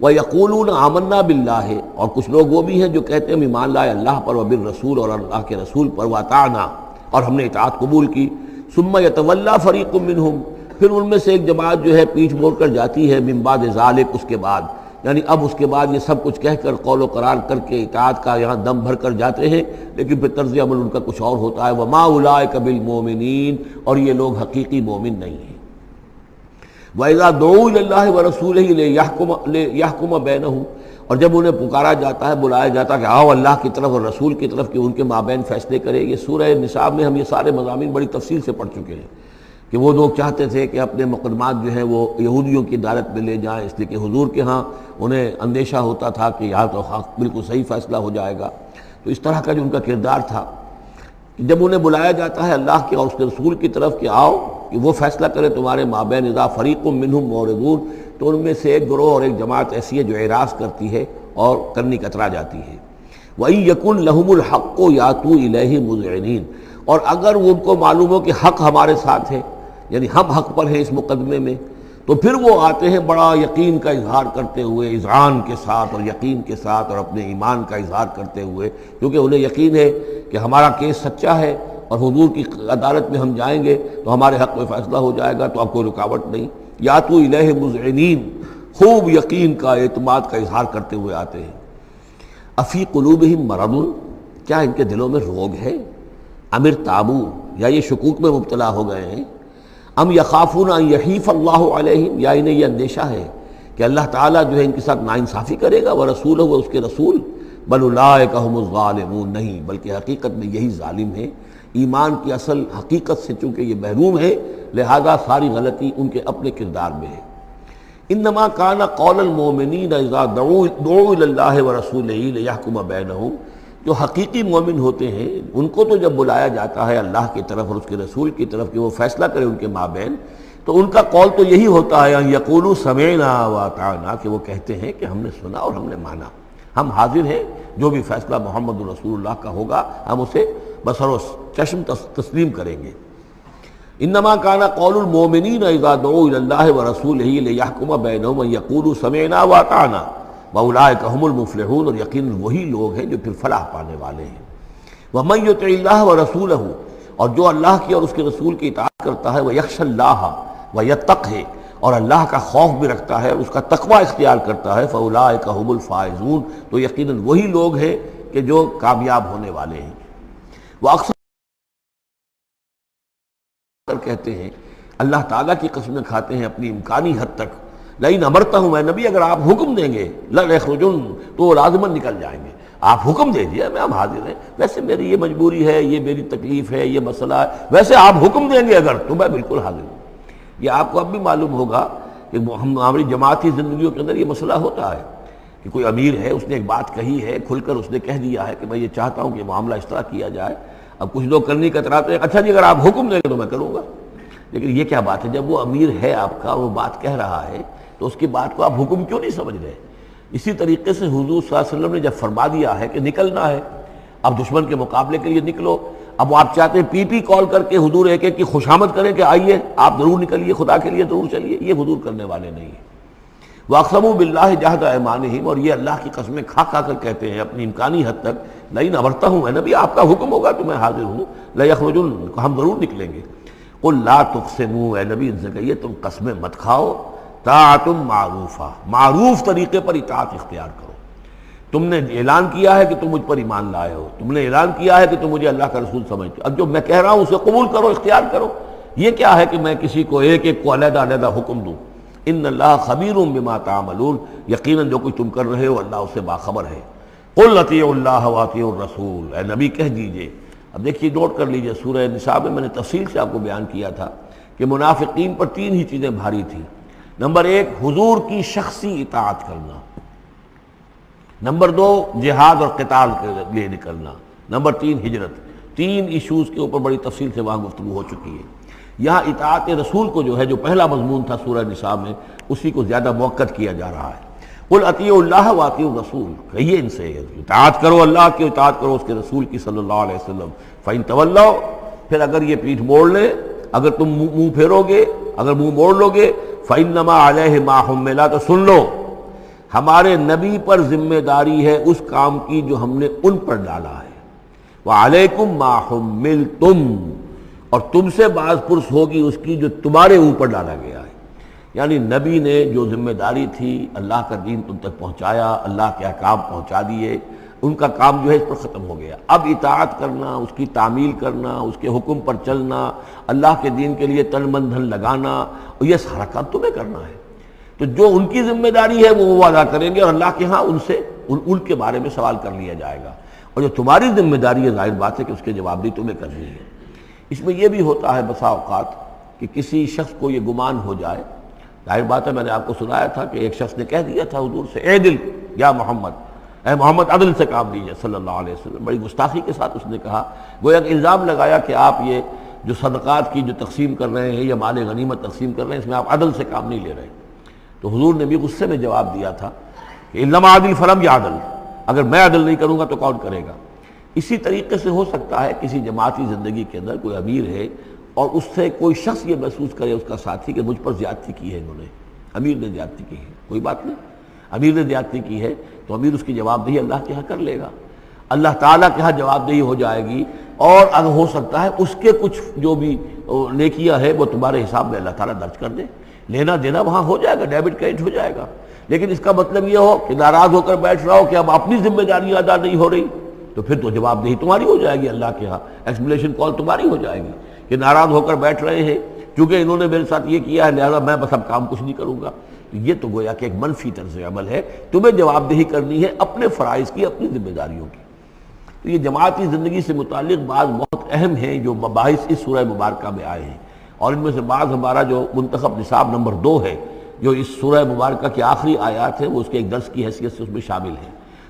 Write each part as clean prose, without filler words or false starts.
وَيَقُولُونَ آمَنَّا بِاللَّهِ، اور کچھ لوگ وہ بھی ہیں جو کہتے ہیں ایمان لائے اللہ پر، وبالرسول، اور اللہ کے رسول پر، وَأَطَعْنَا، اور ہم نے اطاعت قبول کی، ثُمَّ يَتَوَلَّىٰ فَرِيقٌ مِّنْهُمْ، پھر ان میں سے ایک جماعت جو ہے پیچھ موڑ کر جاتی ہے، مِن بَعْدِ ذَلِكَ، اس کے بعد، یعنی اب اس کے بعد یہ سب کچھ کہہ کر قول و قرار کر کے اطاعت کا یہاں دم بھر کر جاتے ہیں، لیکن پھر طرز عمل ان کا کچھ اور ہوتا ہے، وَمَا أُولَٰئِكَ بِالْمُؤْمِنِينَ، اور یہ لوگ حقیقی مومن نہیں ہیں۔ وَإِذَا دُعُوا إِلَى اللَّهِ وَرَسُولِهِ لِيَحْكُمَ بَيْنَهُمْ، اور جب انہیں پکارا جاتا ہے، بلایا جاتا ہے کہ آؤ اللہ کی طرف اور رسول کی طرف کہ ان کے مابین فیصلے کرے۔ یہ سورہ نساء میں ہم یہ سارے مضامین بڑی تفصیل سے پڑھ چکے ہیں کہ وہ لوگ چاہتے تھے کہ اپنے مقدمات جو ہیں وہ یہودیوں کی عدالت میں لے جائیں، اس لیے کہ حضور کے ہاں انہیں اندیشہ ہوتا تھا کہ یہاں تو بالکل صحیح فیصلہ ہو جائے گا۔ تو اس طرح کا جو ان کا کردار تھا، جب انہیں بلایا جاتا ہے اللہ کے اور اس کے رسول کی طرف کہ آؤ کہ وہ فیصلہ کرے تمہارے مابین، اذا فریق منہم معرضون، تو ان میں سے ایک گروہ اور ایک جماعت ایسی ہے جو اعراض کرتی ہے اور کرنی کترا جاتی ہے۔ وَإِن يَكُن لَهُمُ الْحَقُّ يَأْتُوا إِلَيْهِ مُذْعِنِينَ، اور اگر وہ ان کو معلوم ہو کہ حق ہمارے ساتھ ہے، یعنی ہم حق پر ہیں اس مقدمے میں، تو پھر وہ آتے ہیں بڑا یقین کا اظہار کرتے ہوئے، اذعان کے ساتھ اور یقین کے ساتھ اور اپنے ایمان کا اظہار کرتے ہوئے، کیونکہ انہیں یقین ہے کہ ہمارا کیس سچا ہے اور حضور کی عدالت میں ہم جائیں گے تو ہمارے حق میں فیصلہ ہو جائے گا، تو اب کوئی رکاوٹ نہیں۔ یاتوا الیہ مذعنین، خوب یقین کا اعتماد کا اظہار کرتے ہوئے آتے ہیں۔ افی قلوبہم مرض، کیا ان کے دلوں میں روگ ہے؟ ام ارتابوا، یا یہ شکوک میں مبتلا ہو گئے ہیں؟ ام یخافون ان یحیف اللہ علیہم، یا انہیں یہ اندیشہ ہے کہ اللہ تعالیٰ جو ہے ان کے ساتھ ناانصافی کرے گا، ورسولہ، وہ اس کے رسول، بل اولئک هم الظالمون، نہیں بلکہ حقیقت میں یہی ظالم ہیں۔ ایمان کی اصل حقیقت سے چونکہ یہ محروم ہے، لہذا ساری غلطی ان کے اپنے کردار میں ہے۔ انما کان قول المؤمنین اذا دعوا الی اللہ ورسولہ لیحکم بینہم، جو حقیقی مومن ہوتے ہیں ان کو تو جب بلایا جاتا ہے اللہ کی طرف اور اس کے رسول کی طرف کہ وہ فیصلہ کرے ان کے مابین، تو ان کا قول تو یہی ہوتا ہے ان یقولوا سمعنا واطعنا، کہ وہ کہتے ہیں کہ ہم نے سنا اور ہم نے مانا، ہم حاضر ہیں، جو بھی فیصلہ محمد رسول اللہ کا ہوگا ہم اسے بصر و چشم تسلیم کریں گے۔ انما کان قول المؤمنین اذا دعوا الی اللہ ورسولہ لیحکم بینہم ان یقولوا سمعنا واطعنا واولئک هم المفلحون، اور یقیناً وہی لوگ ہیں جو پھر فلاح پانے والے ہیں۔ ومن یطع اللہ ورسولہ، اور جو اللہ کی اور اس کے رسول کی اطاعت کرتا ہے، ویخشى اللہ ویتقہ، اور اللہ کا خوف بھی رکھتا ہے اور اس کا تقوی اختیار کرتا ہے، فاولئک هم الفائزون، تو یقیناً وہی لوگ ہیں کہ جو کامیاب ہونے والے ہیں۔ وہ اکثر کہتے ہیں، اللہ تعالیٰ کی قسمیں کھاتے ہیں اپنی امکانی حد تک، لئن امرتہم، اے نبی اگر آپ حکم دیں گے، لَيَخْرُجُنَّ، تو وہ لازماً نکل جائیں گے۔ آپ حکم دے دیے، میں ہم حاضر ہیں، ویسے میری یہ مجبوری ہے، یہ میری تکلیف ہے، یہ مسئلہ ہے، ویسے آپ حکم دیں گے اگر، تو میں بالکل حاضر ہوں۔ یہ آپ کو اب بھی معلوم ہوگا کہ ہماری جماعتی زندگیوں کے اندر یہ مسئلہ ہوتا ہے کہ کوئی امیر ہے، اس نے ایک بات کہی ہے، کھل کر اس نے کہہ دیا ہے کہ میں یہ چاہتا ہوں کہ معاملہ اس طرح کیا جائے۔ اب کچھ لوگ کرنے کتراتے ہیں، اچھا جی اگر آپ حکم دیں گے تو میں کروں گا، لیکن یہ کیا بات ہے؟ جب وہ امیر ہے آپ کا، وہ بات کہہ رہا ہے، تو اس کی بات کو آپ حکم کیوں نہیں سمجھ رہے؟ اسی طریقے سے حضور صلی اللہ علیہ وسلم نے جب فرما دیا ہے کہ نکلنا ہے، اب دشمن کے مقابلے کے لیے نکلو، اب آپ چاہتے ہیں پی کال کر کے حضور ایک ایک کی خوشامد کریں کہ آئیے آپ ضرور نکلیے، خدا کے لیے ضرور چلیے، یہ حضور کرنے والے نہیں ہیں۔ وَأَقْسَمُوا بِاللَّهِ جَهْدَ أَيْمَانِهِمْ، اور یہ اللہ کی قسمیں کھا کھا کر کہتے ہیں اپنی امکانی حد تک، لئن امرتہم، اے نبی آپ کا حکم ہوگا تو میں حاضر ہوں، لَيَخْرُجُنَّ، ہم ضرور نکلیں گے۔ قُل لَا تُقْسِمُوا، اے نبی ان سے کہیے تم قسمیں مت کھاؤ، طاعۃ معروفہ، معروف طریقے پر اطاعت اختیار کرو۔ تم نے اعلان کیا ہے کہ تم مجھ پر ایمان لائے ہو، تم نے اعلان کیا ہے کہ تم مجھے اللہ کا رسول سمجھتے ہو، اب جو میں کہہ رہا ہوں اسے قبول کرو، اختیار کرو۔ یہ کیا ہے کہ میں کسی کو ایک ایک کو علیحدہ علیحدہ حکم دوں؟ ان اللہ خبیر بما تعملون، یقیناً جو کچھ تم کر رہے ہو اللہ اس سے باخبر ہے۔ قل اطیعوا اللہ واطیعوا الرسول، اے نبی کہہ دیجئے۔ اب دیکھیے نوٹ کر لیجئے، سورہ نساء میں نے تفصیل سے آپ کو بیان کیا تھا کہ منافقین پر تین ہی چیزیں بھاری تھیں۔ نمبر ایک، حضور کی شخصی اطاعت کرنا، نمبر دو، جہاد اور قتال کے لیے نکلنا، نمبر تین، ہجرت۔ تین ایشوز کے اوپر بڑی تفصیل سے وہاں گفتگو ہو چکی ہے۔ یہاں اطاعت رسول کو جو ہے، جو پہلا مضمون تھا سورہ نساء میں، اسی کو زیادہ موقت کیا جا رہا ہے۔ قل اطیعوا اللہ واطیعوا الرسول، کہیے ان سے اطاعت کرو، اللہ کی اطاعت کرو، اس کے رسول کی صلی اللہ علیہ وسلم۔ فإن تولوا، پھر اگر یہ پیٹھ موڑ لے، اگر تم منہ پھیرو گے، اگر منہ موڑ لو گے، فإنما علیہ ما حمل، تو سن لو ہمارے نبی پر ذمہ داری ہے اس کام کی جو ہم نے ان پر ڈالا ہے، وعلیکم ما حملتم، اور تم سے باز پرس ہوگی اس کی جو تمہارے اوپر ڈالا گیا ہے۔ یعنی نبی نے جو ذمہ داری تھی اللہ کا دین تم تک پہنچایا، اللہ کے احکام پہنچا دیے، ان کا کام جو ہے اس پر ختم ہو گیا۔ اب اطاعت کرنا، اس کی تعمیل کرنا، اس کے حکم پر چلنا، اللہ کے دین کے لیے تن من دھن لگانا، اور یہ سارا کام تمہیں کرنا ہے۔ تو جو ان کی ذمہ داری ہے وہ ادا کریں گے، اور اللہ کے ہاں ان سے ان کے بارے میں سوال کر لیا جائے گا، اور جو تمہاری ذمہ داری ہے ظاہر بات ہے کہ اس کے جواب بھی تمہیں کرنی ہے۔ اس میں یہ بھی ہوتا ہے بسا اوقات کہ کسی شخص کو یہ گمان ہو جائے، ظاہر بات ہے میں نے آپ کو سنایا تھا کہ ایک شخص نے کہہ دیا تھا حضور سے، اے دل یا محمد، اے محمد عدل سے کام لیجیے صلی اللہ علیہ وسلم، بڑی گستاخی کے ساتھ اس نے کہا، گویا کہ الزام لگایا کہ آپ یہ جو صدقات کی جو تقسیم کر رہے ہیں یا مال غنیمت تقسیم کر رہے ہیں اس میں آپ عدل سے کام نہیں لے رہے۔ تو حضور نے بھی غصے میں جواب دیا تھا کہ انما عادل فلم یا عدل، اگر میں عدل نہیں کروں گا تو کون کرے گا۔ اسی طریقے سے ہو سکتا ہے کسی جماعتی زندگی کے اندر کوئی امیر ہے اور اس سے کوئی شخص یہ محسوس کرے اس کا ساتھی کہ مجھ پر زیادتی کی ہے انہوں نے، امیر نے زیادتی کی ہے، کوئی بات نہیں، امیر نے زیادتی کی ہے تو امیر اس کی جواب دہی اللہ کے ہاں کر لے گا، اللہ تعالیٰ کے ہاں جواب دہی ہو جائے گی، اور اگر ہو سکتا ہے اس کے کچھ جو بھی نیکیاں ہے وہ تمہارے حساب میں اللہ تعالیٰ درج کر دے، لینا دینا وہاں ہو جائے گا، ڈیبٹ کریڈٹ ہو جائے گا۔ لیکن اس کا مطلب یہ ہو کہ ناراض ہو کر بیٹھ رہا ہو کہ اب اپنی ذمہ داریاں ادا نہیں ہو رہی، تو پھر تو جواب دہی تمہاری ہو جائے گی اللہ کے ہاں، ایکسپلیشن کال تمہاری ہو جائے گی کہ ناراض ہو کر بیٹھ رہے ہیں کیونکہ انہوں نے میرے ساتھ یہ کیا ہے لہذا میں بس اب کام کچھ نہیں کروں گا۔ یہ تو گویا کہ ایک منفی طرز عمل ہے، تمہیں جواب دہی کرنی ہے اپنے فرائض کی، اپنی ذمہ داریوں کی۔ تو یہ جماعتی زندگی سے متعلق بعض بہت اہم ہیں جو مباحث اس سورہ مبارکہ میں آئے ہیں، اور ان میں سے بعض ہمارا جو منتخب نصاب نمبر 2 ہے جو اس سورہ مبارکہ کی آخری آیات ہیں وہ اس کے ایک درس کی حیثیت سے اس میں شامل ہے۔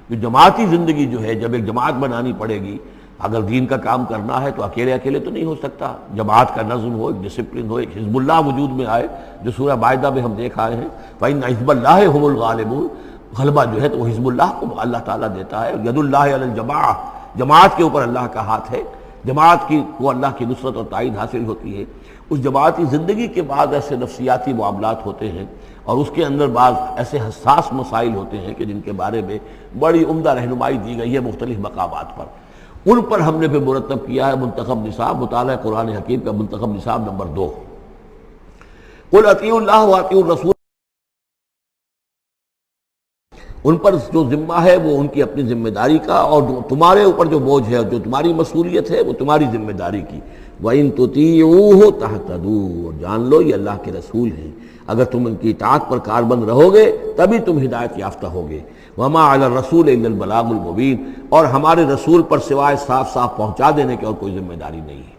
جو جماعتی زندگی جو ہے جب ایک جماعت بنانی پڑے گی، اگر دین کا کام کرنا ہے تو اکیلے اکیلے تو نہیں ہو سکتا، جماعت کا نظم ہو، ایک ڈسپلن ہو، ایک حزب اللہ وجود میں آئے جو سورہ مائدہ میں ہم دیکھ آئے ہیں، فَإِنَّ حِزْبَ اللَّهِ هُمُ الْغَالِبُونَ، غلبہ جو ہے تو وہ حزب اللہ کو اللہ تعالیٰ دیتا ہے، ید اللہ علی الجماعہ، جماعت کے اوپر اللہ کا ہاتھ ہے، جماعت کی وہ اللہ کی نصرت اور تائید حاصل ہوتی ہے۔ اس جماعتی زندگی کے بعد ایسے نفسیاتی معاملات ہوتے ہیں اور اس کے اندر بعض ایسے حساس مسائل ہوتے ہیں کہ جن کے بارے میں بڑی عمدہ رہنمائی دی گئی ہے مختلف مقامات پر، ان پر ہم نے پھر مرتب کیا ہے منتخب نصاب، مطالعہ قرآن حکیم کا منتخب نصاب نمبر 2۔ قل اطیعوا اللہ واطیعوا الرسول، ان پر جو ذمہ ہے وہ ان کی اپنی ذمہ داری کا، اور تمہارے اوپر جو بوجھ ہے جو تمہاری مسئولیت ہے وہ تمہاری ذمہ داری کی۔ وَإِن تُطِيعُوهُ تَهْتَدُوا، اور جان لو یہ اللہ کے رسول ہیں، اگر تم ان کی اطاعت پر کاربند رہو گے تبھی تم ہدایت یافتہ ہوگے۔ وَمَا عَلَى الرَّسُولِ إِلَّا الْبَلَاغُ الْمُبِينُ، اور ہمارے رسول پر سوائے صاف صاف پہنچا دینے کے اور کوئی ذمہ داری نہیں ہے۔